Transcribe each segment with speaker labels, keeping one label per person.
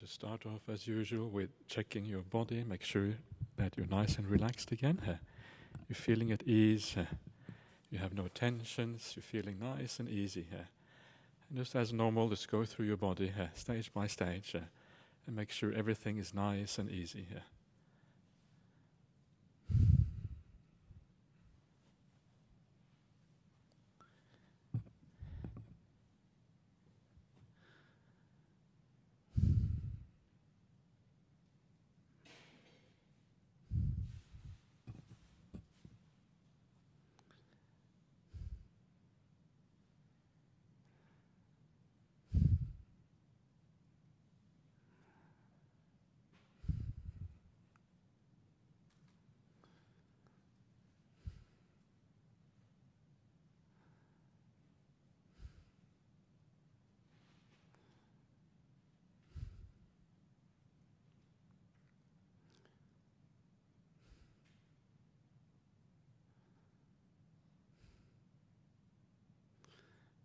Speaker 1: to start off as usual with checking your body, make sure that you're nice and relaxed again. You're feeling at ease, you have no tensions, you're feeling nice and easy. And just as normal, just go through your body stage by stage and make sure everything is nice and easy.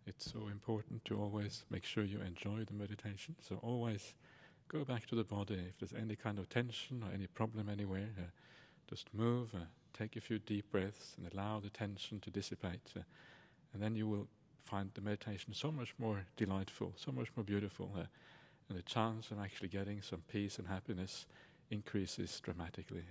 Speaker 1: It's so important to always make sure you enjoy the meditation. So always go back to the body. If there's any kind of tension or any problem anywhere, just move, take a few deep breaths and allow the tension to dissipate. And then you will find the meditation so much more delightful, so much more beautiful. And the chance of actually getting some peace and happiness increases dramatically.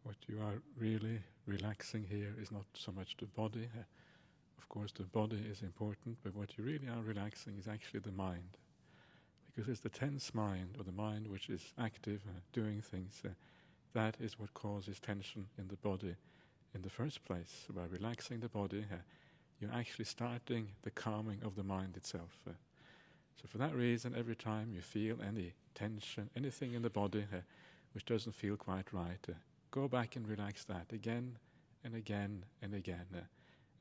Speaker 1: What you are really relaxing here is not so much the body. Of course, the body is important, but what you really are relaxing is actually the mind. Because it's the tense mind, or the mind which is active, doing things, that is what causes tension in the body in the first place. So by relaxing the body, you're actually starting the calming of the mind itself. So for that reason, every time you feel any tension, anything in the body which doesn't feel quite right, go back and relax that again and again and again.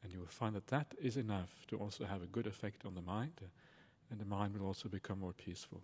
Speaker 1: And you will find that that is enough to also have a good effect on the mind, and the mind will also become more peaceful.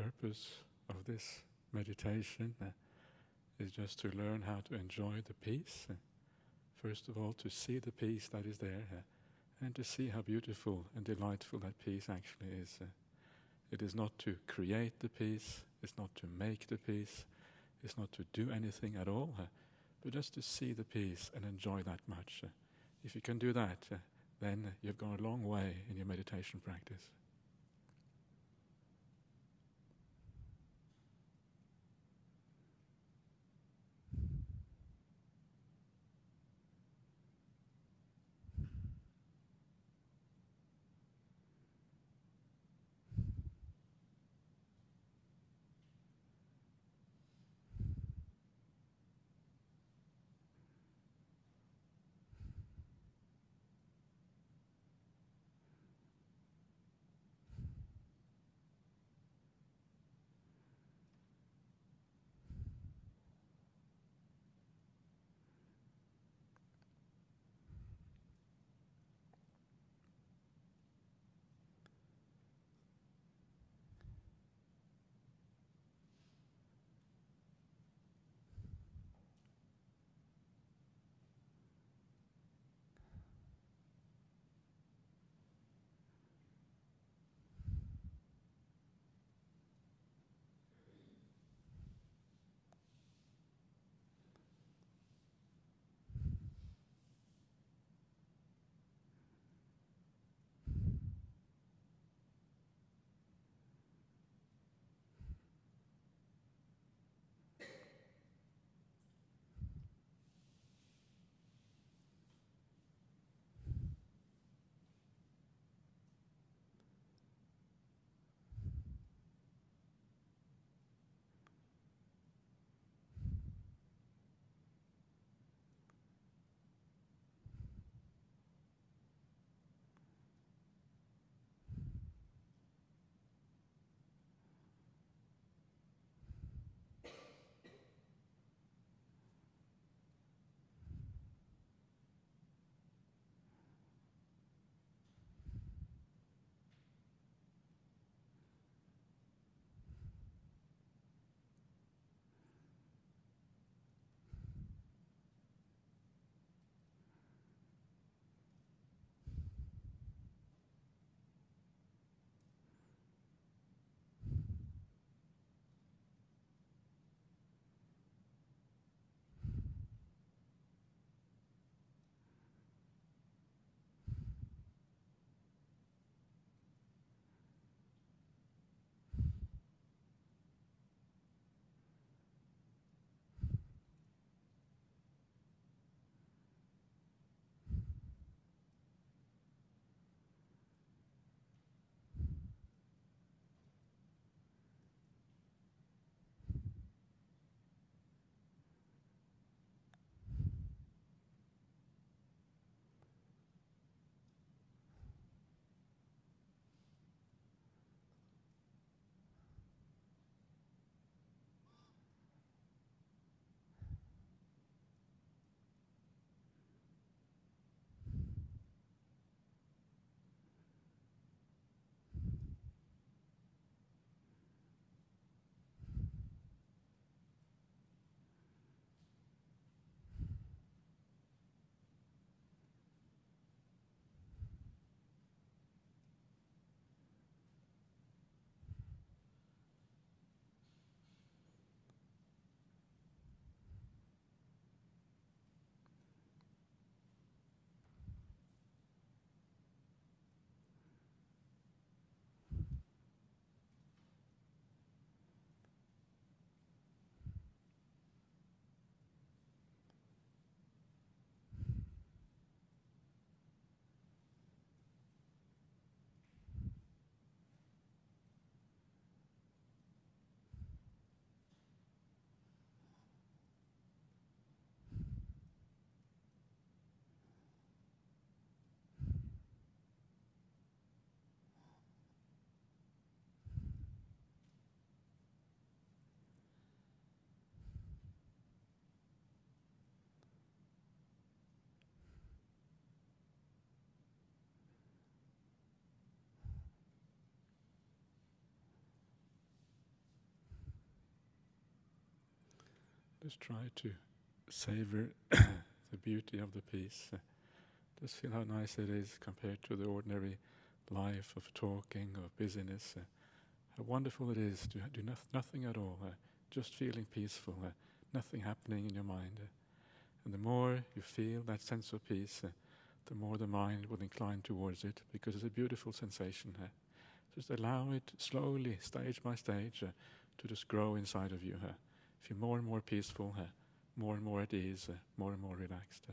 Speaker 1: purpose of this meditation is just to learn how to enjoy the peace. First of all, to see the peace that is there, and to see how beautiful and delightful that peace actually is. It is not to create the peace, it's not to make the peace, it's not to do anything at all, but just to see the peace and enjoy that much. If you can do that, then you've gone a long way in your meditation practice. Just try to savor the beauty of the peace. Just feel how nice it is compared to the ordinary life of talking, of busyness. How wonderful it is to do nothing at all, just feeling peaceful, nothing happening in your mind. And the more you feel that sense of peace, the more the mind will incline towards it, because it's a beautiful sensation. Just allow it slowly, stage by stage, to just grow inside of you. Feel more and more peaceful, more and more at ease, more and more relaxed.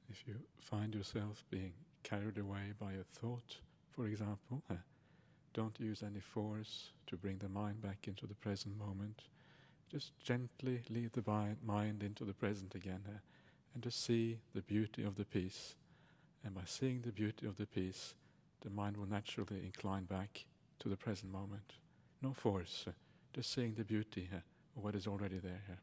Speaker 1: If you find yourself being carried away by a thought, for example, don't use any force to bring the mind back into the present moment. Just gently lead the mind into the present again, and just see the beauty of the peace. And by seeing the beauty of the peace, the mind will naturally incline back to the present moment. No force, just seeing the beauty of what is already there.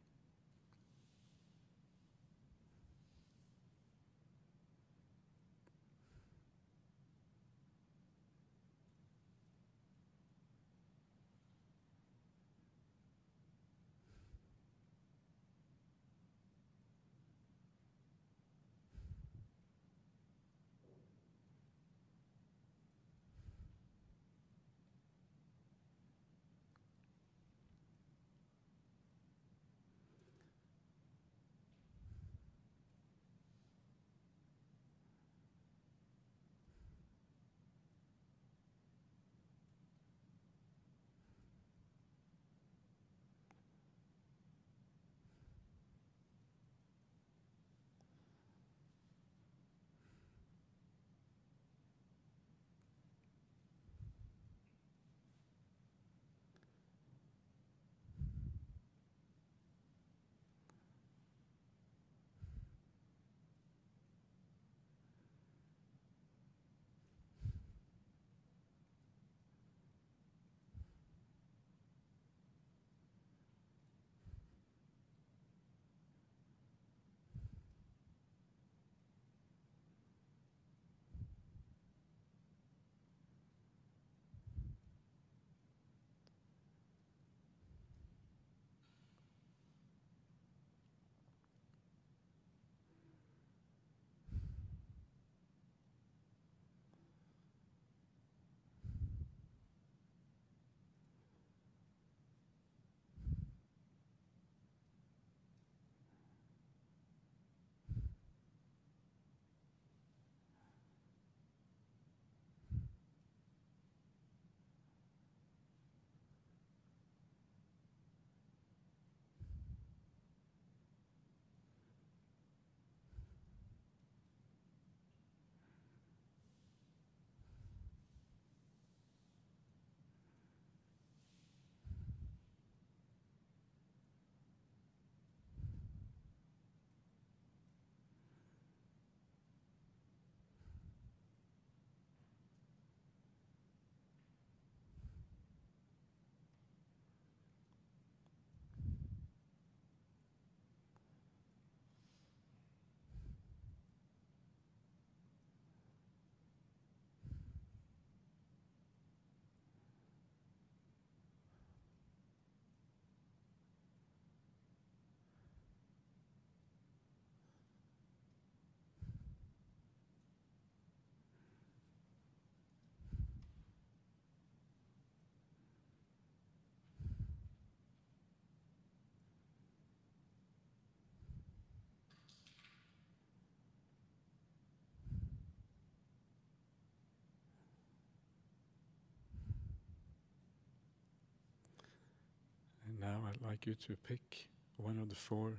Speaker 1: now I'd like you to pick one of the four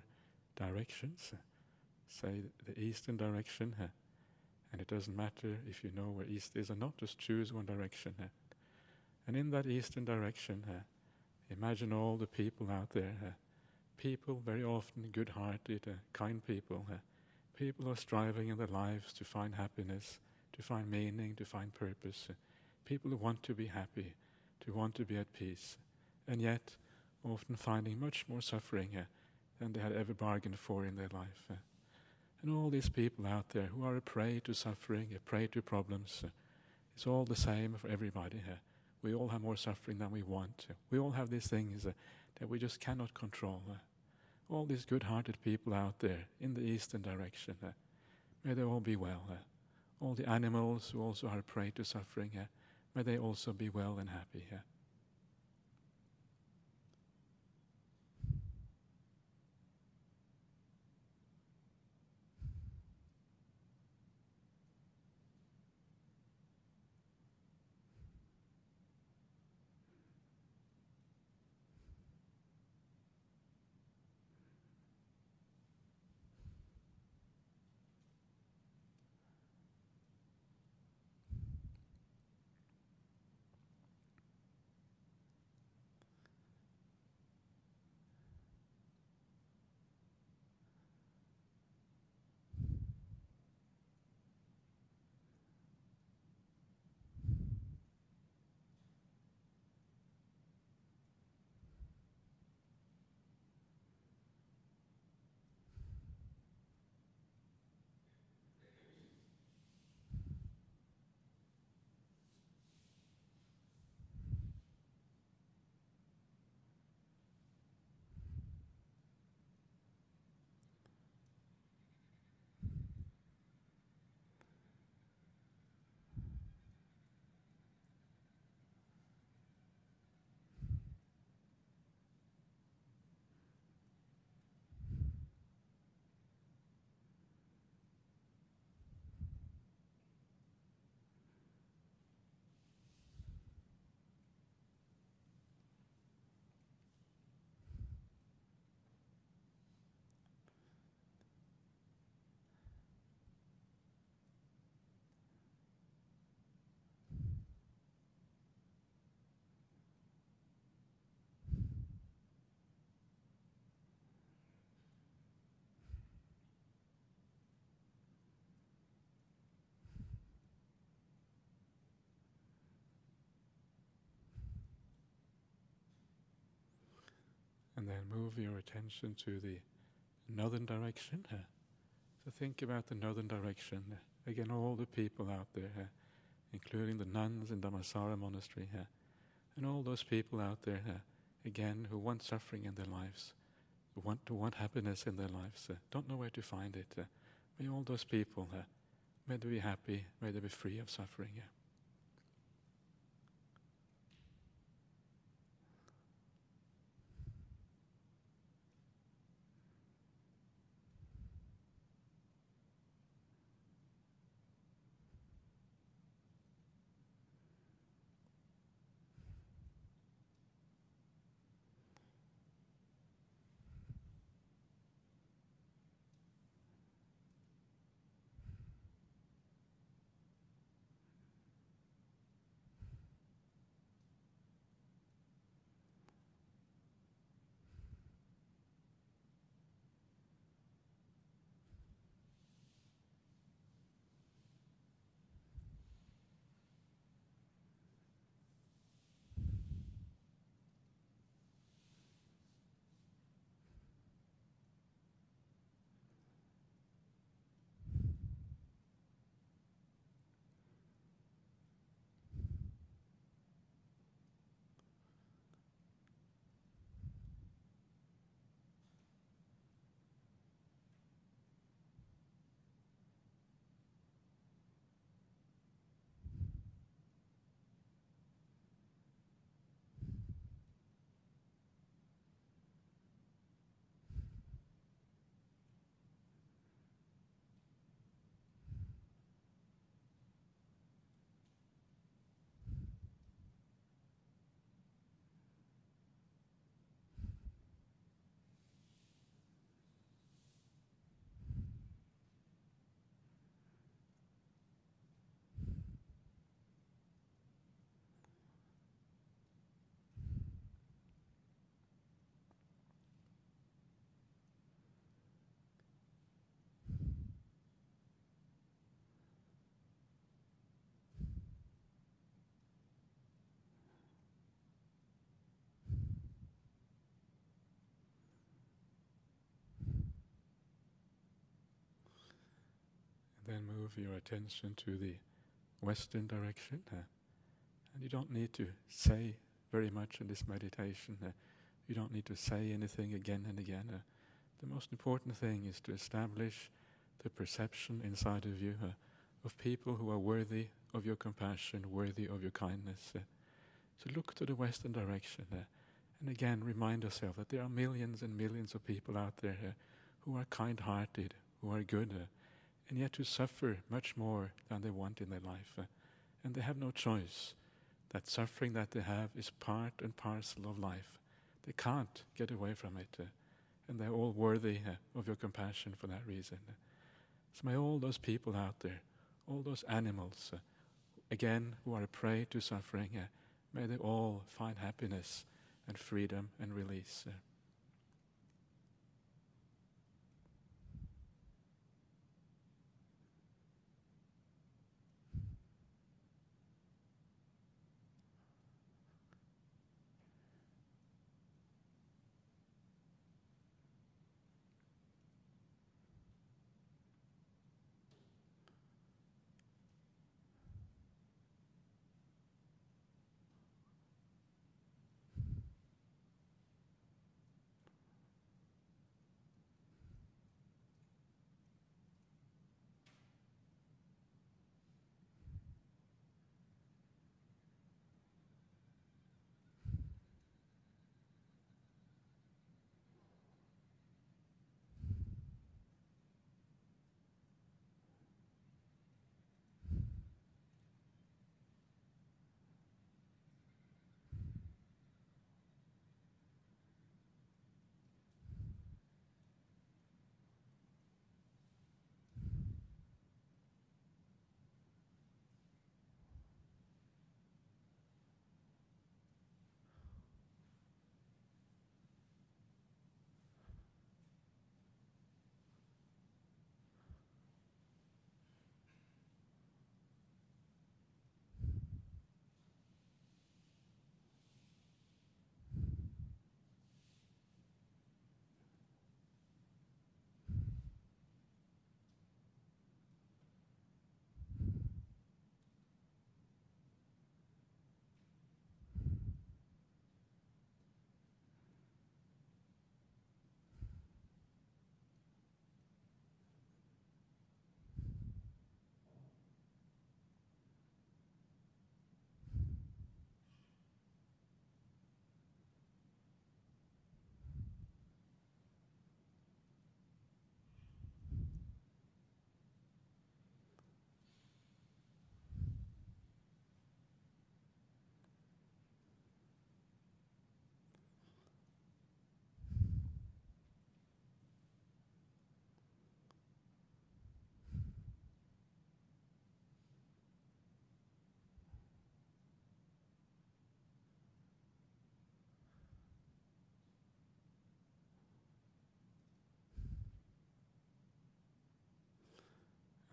Speaker 1: directions. Say the eastern direction, and it doesn't matter if you know where east is or not, just choose one direction. And in that eastern direction, imagine all the people out there, people very often good-hearted, kind people, people who are striving in their lives to find happiness, to find meaning, to find purpose, people who want to be happy, to want to be at peace, and yet often finding much more suffering than they had ever bargained for in their life. And all these people out there who are a prey to suffering, a prey to problems, it's all the same for everybody. We all have more suffering than we want. We all have these things that we just cannot control. All these good-hearted people out there in the eastern direction, may they all be well. All the animals who also are a prey to suffering, may they also be well and happy. And then move your attention to the northern direction. So think about the northern direction. Again, all the people out there, including the nuns in Dhammasara monastery, and all those people out there, again, who want suffering in their lives, who want happiness in their lives, don't know where to find it. May all those people, may they be happy, may they be free of suffering. move your attention to the western direction. And you don't need to say very much in this meditation. You don't need to say anything again and again. The most important thing is to establish the perception inside of you of people who are worthy of your compassion, worthy of your kindness. So look to the western direction. And again, remind yourself that there are millions and millions of people out there who are kind-hearted, who are good, and yet who suffer much more than they want in their life. And they have no choice. That suffering that they have is part and parcel of life. They can't get away from it. And they're all worthy of your compassion for that reason. So may all those people out there, all those animals, again, who are a prey to suffering, may they all find happiness and freedom and release.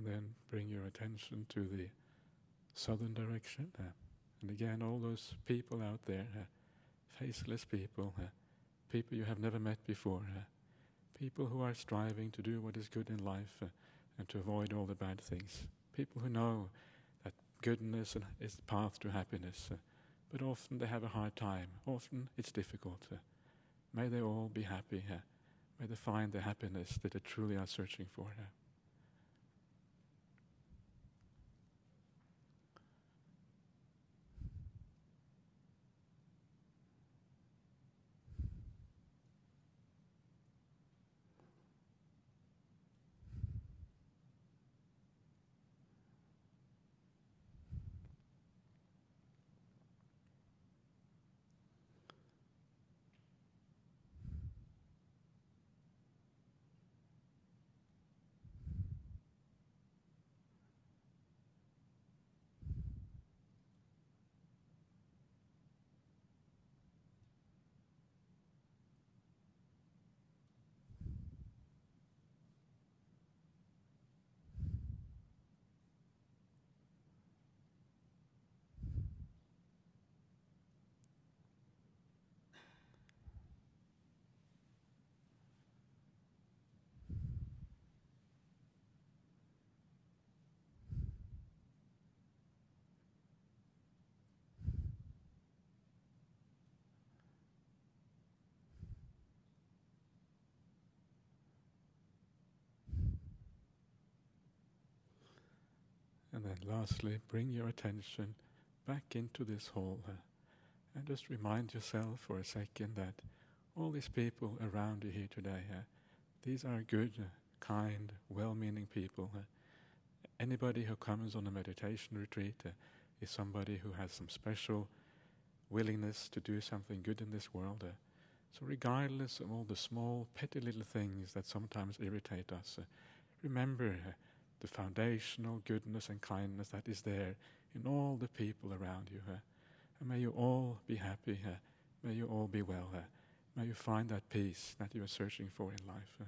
Speaker 1: And then bring your attention to the southern direction. And again, all those people out there, faceless people, people you have never met before, people who are striving to do what is good in life and to avoid all the bad things. People who know that goodness is the path to happiness, but often they have a hard time. Often it's difficult. May they all be happy. May they find the happiness that they truly are searching for. then lastly, bring your attention back into this hall and just remind yourself for a second that all these people around you here today, these are good, kind, well-meaning people. Anybody who comes on a meditation retreat is somebody who has some special willingness to do something good in this world. So regardless of all the small, petty little things that sometimes irritate us, remember the foundational goodness and kindness that is there in all the people around you. And may you all be happy. May you all be well. May you find that peace that you are searching for in life.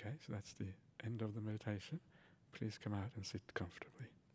Speaker 1: Okay, so that's the end of the meditation. Please come out and sit comfortably.